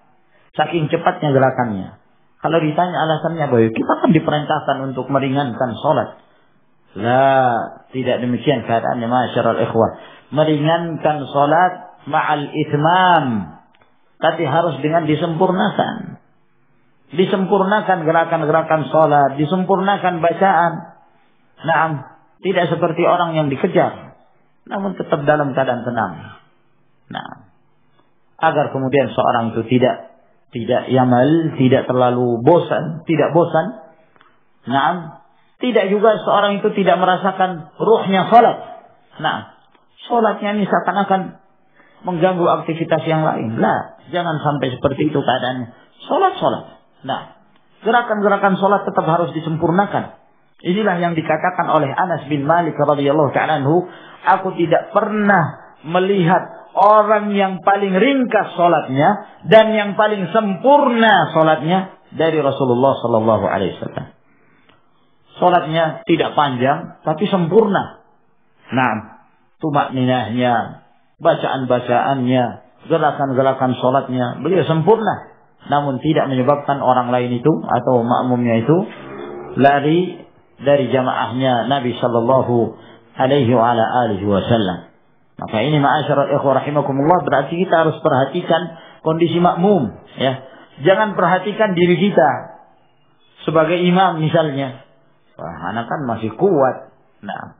Saking cepatnya gerakannya. Kalau ditanya alasannya, bahwa kita kan diperintahkan untuk meringankan sholat. La, tidak demikian keadaannya, ma'asyiral ikhwah. Meringankan sholat ma'al itmam, tapi harus dengan disempurnakan. Disempurnakan gerakan-gerakan sholat, disempurnakan bacaan. Nah, tidak seperti orang yang dikejar, namun tetap dalam keadaan tenang. Nah, agar kemudian seorang itu tidak yamal, tidak terlalu bosan, tidak bosan. Nah, tidak juga seorang itu tidak merasakan ruhnya sholat. Nah, sholatnya ini seakan-akan mengganggu aktivitas yang lain. Lah, jangan sampai seperti itu keadaannya. Sholat. Nah, gerakan-gerakan sholat tetap harus disempurnakan. Inilah yang dikatakan oleh Anas bin Malik radhiyallahu ta'ala anhu, aku tidak pernah melihat orang yang paling ringkas sholatnya dan yang paling sempurna sholatnya dari Rasulullah Sallallahu Alaihi Wasallam. Sholatnya tidak panjang tapi sempurna. Nah, tumakninahnya, bacaan-bacaannya, gerakan-gerakan sholatnya beliau sempurna, namun tidak menyebabkan orang lain itu atau makmumnya itu lari dari jamaahnya Nabi Sallallahu Alaihi Wasallam. Maka ini ma'asyiral ikhwah rahimakumullah, berarti kita harus perhatikan kondisi makmum, ya. Jangan perhatikan diri kita sebagai imam misalnya. Wah, anak kan masih kuat. Nah,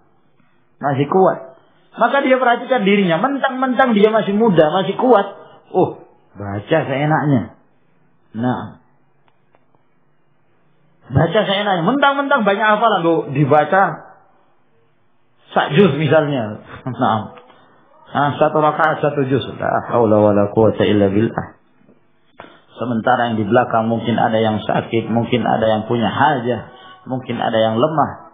masih kuat. Maka dia perhatikan dirinya, mentang-mentang dia masih muda, masih kuat. Baca seenaknya. Nah, baca seenaknya. Mentang-mentang banyak hafalan, dibaca sak juz misalnya. Satu rakaat 1 juz. La haula wala quwata illa billah. Sementara yang di belakang mungkin ada yang sakit, mungkin ada yang punya hajah, mungkin ada yang lemah.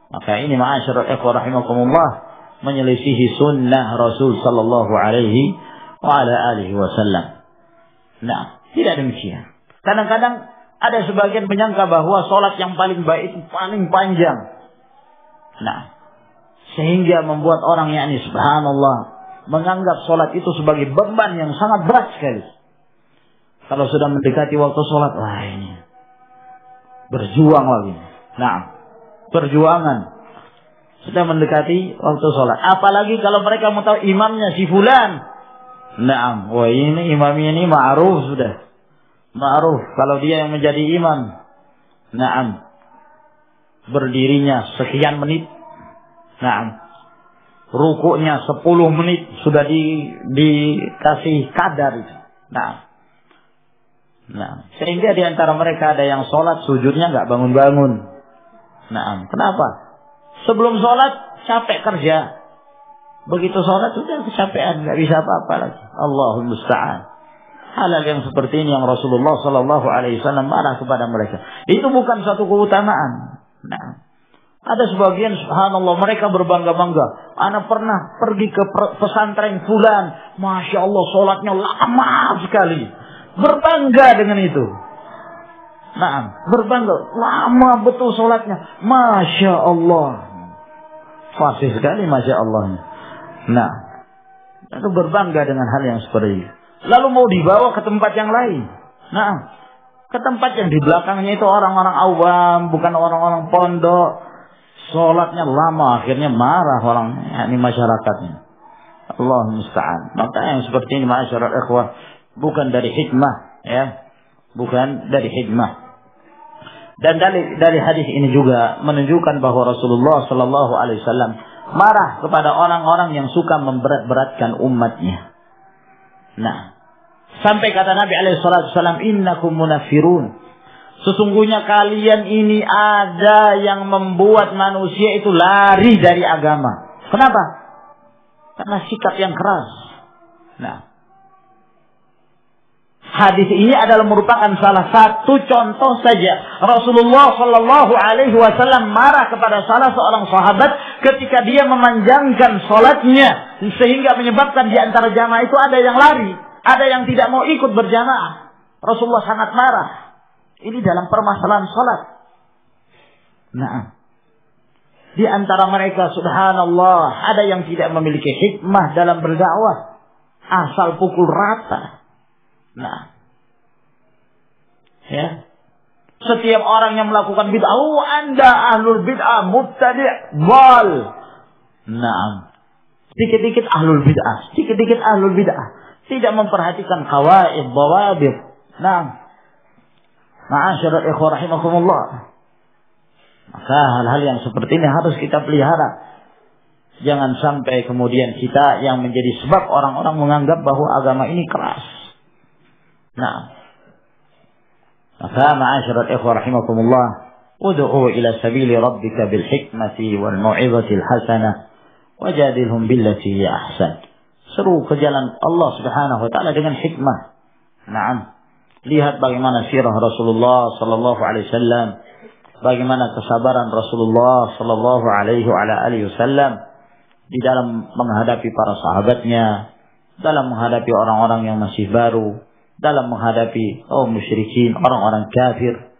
Maka ini ma'asyiral ikhwah rahimakumullah, menyelisihi sunnah Rasul sallallahu alaihi wa ala alihi wasallam. Nah, tidak demikian. Kadang-kadang ada sebagian menyangka bahwa sholat yang paling baik itu paling panjang. Nah, sehingga membuat orang yakni subhanallah menganggap sholat itu sebagai beban yang sangat berat sekali. Kalau sudah mendekati waktu sholat, wah ini berjuang lagi. Nah, perjuangan sudah mendekati waktu sholat. Apalagi kalau mereka mau tahu imamnya si fulan. Nah, wah ini imamnya ini ma'ruf sudah. Ma'ruf kalau dia yang menjadi imam. Nah, berdirinya sekian menit. Nah, rukuknya 10 menit sudah dikasih kadar itu. Nah, sehingga di antara mereka ada yang sholat sujudnya nggak bangun-bangun. Nah, kenapa? Sebelum sholat capek kerja, begitu sholat sudah kecapean, nggak bisa apa-apa lagi. Allahul musta'an. Halal yang seperti ini yang Rasulullah Sallallahu Alaihi Wasallam marah kepada mereka. Itu bukan satu keutamaan. Nah, ada sebagian subhanallah mereka berbangga-bangga. Anak pernah pergi ke pesantren fulan, masya Allah sholatnya lama sekali. Berbangga dengan itu. Nah, berbangga lama betul sholatnya, masya Allah. Fasih sekali masya Allah. Nah, itu berbangga dengan hal yang seperti itu. Lalu mau dibawa ke tempat yang lain. Nah, ke tempat yang di belakangnya itu orang-orang awam, bukan orang-orang pondok. Sholatnya lama, akhirnya marah orang, ini masyarakatnya. Allah musta'an. Maka yang seperti ini masyarakat ikhwah bukan dari hikmah, ya, bukan dari hikmah. Dan dari hadis ini juga menunjukkan bahwa Rasulullah Sallallahu Alaihi Wasallam marah kepada orang-orang yang suka memberat-beratkan umatnya. Nah, sampai kata Nabi Alaihi Wasallam, innakum munafirun. Sesungguhnya kalian ini ada yang membuat manusia itu lari dari agama. Kenapa? Karena sikap yang keras. Nah, hadis ini adalah merupakan salah satu contoh saja. Rasulullah Shallallahu Alaihi Wasallam marah kepada salah seorang sahabat ketika dia memanjangkan sholatnya sehingga menyebabkan di antara jamaah itu ada yang lari, ada yang tidak mau ikut berjamaah. Rasulullah sangat marah. Ini dalam permasalahan sholat. Nah, di antara mereka subhanallah ada yang tidak memiliki hikmah dalam berdakwah, asal pukul rata. Nah, ya, setiap orang yang melakukan bid'ah, oh anda ahlul bid'ah, mubtadi', wal. Nah, sedikit-dikit ahlul bid'ah, sedikit-dikit ahlul bid'ah, tidak memperhatikan qawaid, dawabit. Nah, ma'asyiral ikhwah rahimakumullah. Maka hal-hal yang seperti ini harus kita pelihara. Jangan sampai kemudian kita yang menjadi sebab orang-orang menganggap bahwa agama ini keras. Nah, maka ma'asyiral ikhwah rahimakumullah, ud'u ila sabili rabbika bil hikmati wal mau'izatil hasanah wajadilhum billati hiya ahsan. Seru ke jalan Allah Subhanahu wa taala dengan hikmah. Naam. Lihat bagaimana sirah Rasulullah Sallallahu Alaihi Wasallam, bagaimana kesabaran Rasulullah Sallallahu Alaihi Wasallam di dalam menghadapi para sahabatnya, dalam menghadapi orang-orang yang masih baru, dalam menghadapi kaum musyrikin, orang-orang kafir.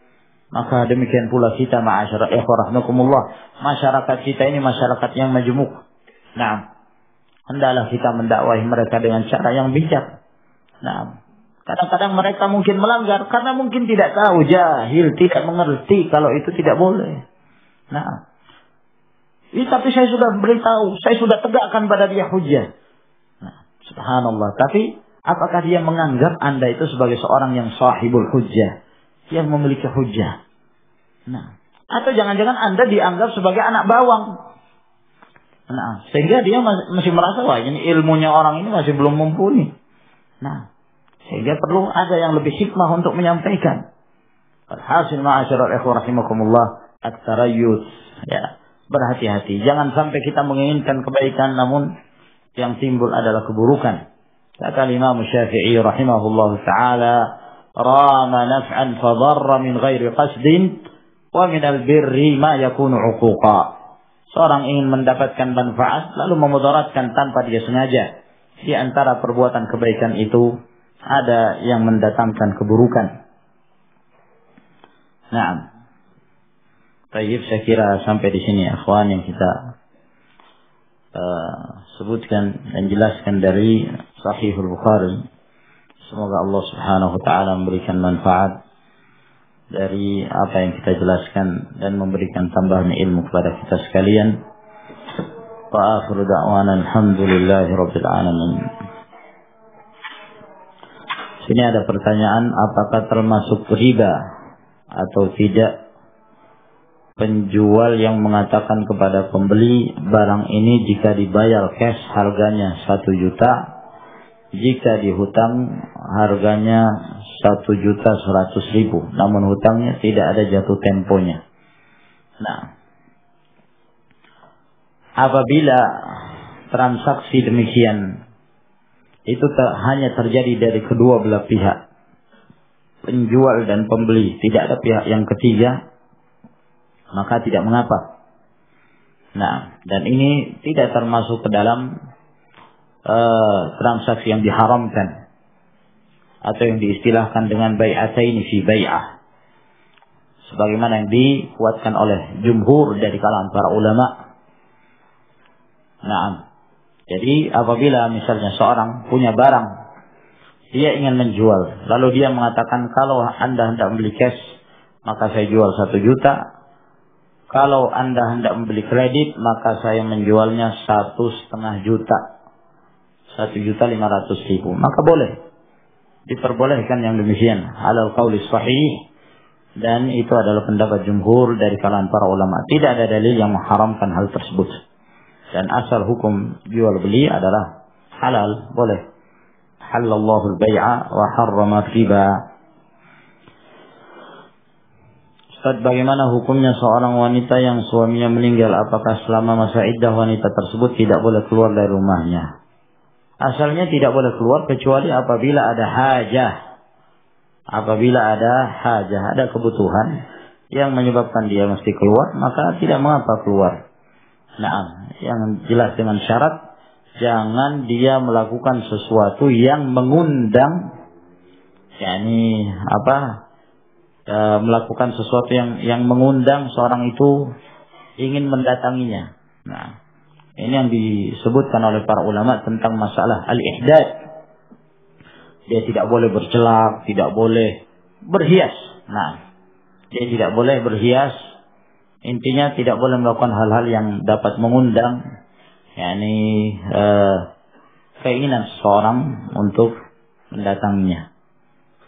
Maka demikian pula kita ma'asyara ikhwah rahmakumullah, masyarakat kita ini masyarakat yang majmuk. Nah, hendaklah kita mendakwahi mereka dengan cara yang bijak. Nah, kadang-kadang mereka mungkin melanggar karena mungkin tidak tahu, jahil, tidak mengerti kalau itu tidak boleh. Nah, tapi saya sudah beritahu, saya sudah tegakkan pada dia hujjah. Nah, subhanallah. Tapi apakah dia menganggap Anda itu sebagai seorang yang sahibul hujjah, yang memiliki hujjah? Nah, atau jangan-jangan Anda dianggap sebagai anak bawang. Nah, sehingga dia masih merasa wah ini ilmunya orang ini masih belum mumpuni. Nah, sehingga perlu ada yang lebih hikmah untuk menyampaikan. Alhasil ma'asyiral ikhwah rahimakumullah, at-tarayyus, ya, berhati-hati. Jangan sampai kita menginginkan kebaikan namun yang timbul adalah keburukan. Kata Imam Syafi'i rahimahullah taala, rama naf'an fadarra min ghairi qasdin wa min al-birri ma yakunu 'uquqa. Seorang ingin mendapatkan manfaat lalu memudaratkan tanpa dia sengaja. Di antara perbuatan kebaikan itu ada yang mendatangkan keburukan. Nah, baik, saya kira sampai di sini akhwan yang kita sebutkan dan jelaskan dari Sahihul Bukhari. Semoga Allah Subhanahu wa taala memberikan manfaat dari apa yang kita jelaskan dan memberikan tambahan ilmu kepada kita sekalian. Wa akhiru da'wana alhamdulillahi rabbil alamin. Sini ada pertanyaan, apakah termasuk riba atau tidak penjual yang mengatakan kepada pembeli barang ini jika dibayar cash harganya 1 juta, jika dihutang harganya 1.100.000, namun hutangnya tidak ada jatuh temponya. Nah, apabila transaksi demikian itu hanya terjadi dari kedua belah pihak, penjual dan pembeli, tidak ada pihak yang ketiga, maka tidak mengapa. Nah, dan ini tidak termasuk ke dalam transaksi yang diharamkan atau yang diistilahkan dengan bai'ataini fi bai'ah, sebagaimana yang dikuatkan oleh jumhur dari kalangan para ulama. Nah, Jadi apabila misalnya seorang punya barang, dia ingin menjual, lalu dia mengatakan, kalau Anda hendak membeli cash, maka saya jual 1 juta. Kalau Anda hendak membeli kredit, maka saya menjualnya 1,5 juta. 1.500.000. Maka boleh. Diperbolehkan yang demikian. Alal qawli sahih. Dan itu adalah pendapat jumhur dari kalangan para ulama. Tidak ada dalil yang mengharamkan hal tersebut. Dan asal hukum jual beli adalah halal, boleh. Halallahu al-bay'a wa harrama riba. Ustaz, bagaimana hukumnya seorang wanita yang suaminya meninggal? Apakah selama masa iddah wanita tersebut tidak boleh keluar dari rumahnya? Asalnya tidak boleh keluar kecuali apabila ada hajah. Apabila ada hajah, ada kebutuhan yang menyebabkan dia mesti keluar, maka tidak mengapa keluar. Nah, yang jelas dengan syarat jangan dia melakukan sesuatu yang mengundang, yakni melakukan sesuatu yang mengundang seorang itu ingin mendatanginya. Nah, ini yang disebutkan oleh para ulama tentang masalah al-ihdad. Dia tidak boleh bercelak, tidak boleh berhias. Nah, dia tidak boleh berhias. Intinya tidak boleh melakukan hal-hal yang dapat mengundang, yakni keinginan seseorang untuk mendatanginya.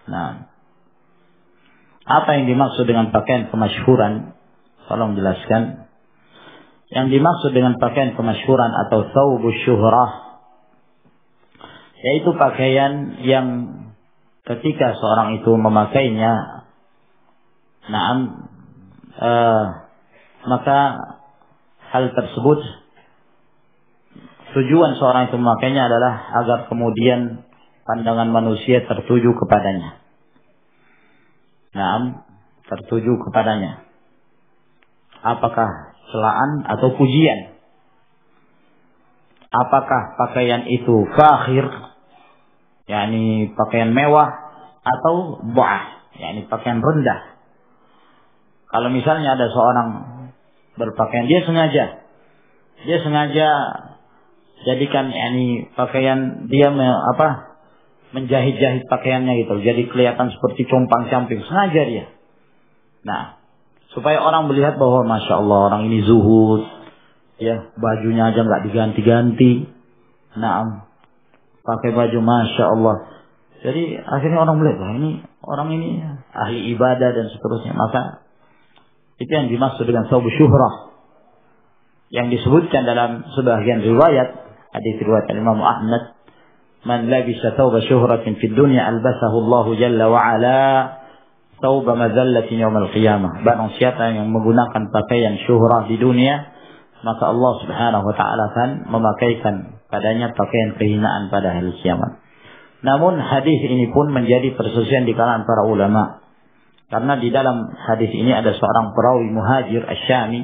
Nah, apa yang dimaksud dengan pakaian kemasyhuran? Tolong jelaskan. Yang dimaksud dengan pakaian kemasyhuran atau thawbu syuhrah, yaitu pakaian yang ketika seorang itu memakainya, maka hal tersebut tujuan seorang itu memakainya adalah agar kemudian pandangan manusia tertuju kepadanya. Tertuju kepadanya. Apakah celaan atau pujian? Apakah pakaian itu fakhir, yakni pakaian mewah, atau ba'ah, yakni pakaian rendah? Kalau misalnya ada seorang berpakaian, dia sengaja jadikan yakni pakaian dia menjahit-jahit pakaiannya gitu, jadi kelihatan seperti compang-camping, sengaja dia. Nah, supaya orang melihat bahwa masya Allah orang ini zuhud, ya bajunya aja nggak diganti-ganti, pakai baju masya Allah. Jadi akhirnya orang melihat, wah ini orang ini ahli ibadah dan seterusnya. Maka itu yang dimaksud dengan thawbu syuhrah, yang disebutkan dalam sebagian riwayat, hadis riwayat Imam Ahmad, man labisa thawba syuhratin fid dunya albasahu Allahu jalla wa ala thawba mazallatin yaumil qiyamah. Barang siapa yang menggunakan pakaian syuhrah di dunia, maka Allah Subhanahu wa taala akan memakaikan padanya pakaian kehinaan pada hari kiamat. Namun hadis ini pun menjadi perselisihan di kalangan para ulama. Karena di dalam hadis ini ada seorang perawi muhajir Asy-Syami.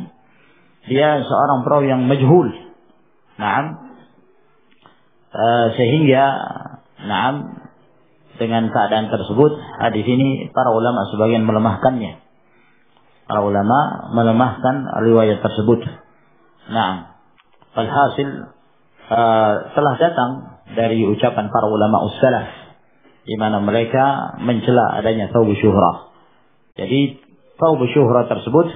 Dia seorang perawi yang majhul. Sehingga dengan keadaan tersebut hadis ini para ulama sebagian melemahkannya. Para ulama melemahkan riwayat tersebut. Alhasil telah datang dari ucapan para ulama ussalaf di mana mereka mencela adanya thawbu syuhrah. Jadi thawbu syuhrah tersebut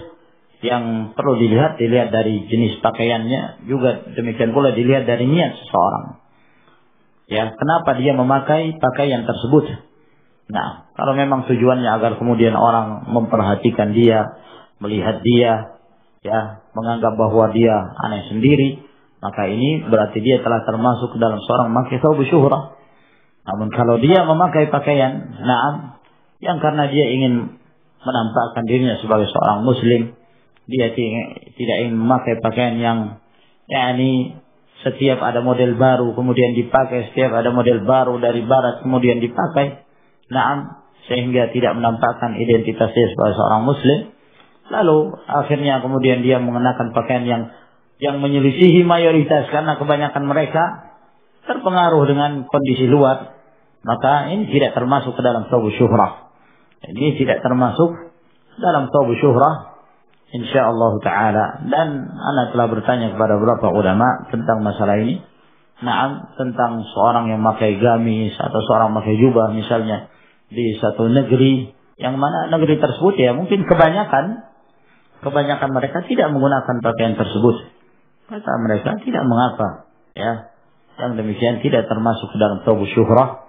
yang perlu dilihat dari jenis pakaiannya, juga demikian pula dilihat dari niat seseorang. Ya, kenapa dia memakai pakaian tersebut? Nah, kalau memang tujuannya agar kemudian orang memperhatikan dia, melihat dia, ya, menganggap bahwa dia aneh sendiri, maka ini berarti dia telah termasuk dalam seorang memakai thawbu syuhrah. Namun kalau dia memakai pakaian, yang karena dia ingin menampakkan dirinya sebagai seorang muslim, dia tidak ingin memakai pakaian yang yakni setiap ada model baru kemudian dipakai, setiap ada model baru dari barat kemudian dipakai, sehingga tidak menampakkan identitasnya sebagai seorang muslim. Lalu akhirnya kemudian dia mengenakan pakaian yang menyelisihi mayoritas karena kebanyakan mereka terpengaruh dengan kondisi luar, maka ini tidak termasuk ke dalam thawbu syuhrah. Ini tidak termasuk dalam thawbu syuhrah insyaallah taala. Dan ana telah bertanya kepada beberapa ulama tentang masalah ini. tentang seorang yang memakai gamis atau seorang memakai jubah misalnya di satu negeri, yang mana negeri tersebut ya mungkin kebanyakan mereka tidak menggunakan pakaian tersebut, kata mereka tidak mengapa, ya, yang demikian tidak termasuk dalam thawbu syuhrah,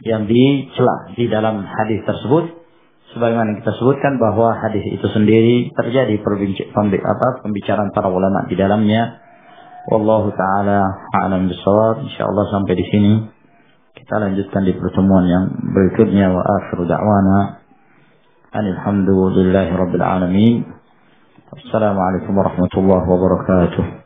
yang dicela di dalam hadis tersebut, sebagaimana kita sebutkan bahwa hadis itu sendiri terjadi pembicaraan para ulama di dalamnya. Wallahu taala a'lam bishawab. Insyaallah sampai di sini kita lanjutkan di pertemuan yang berikutnya. Wa akhiru da'wana alhamdulillahi rabbil alamin. Assalamualaikum warahmatullahi wabarakatuh.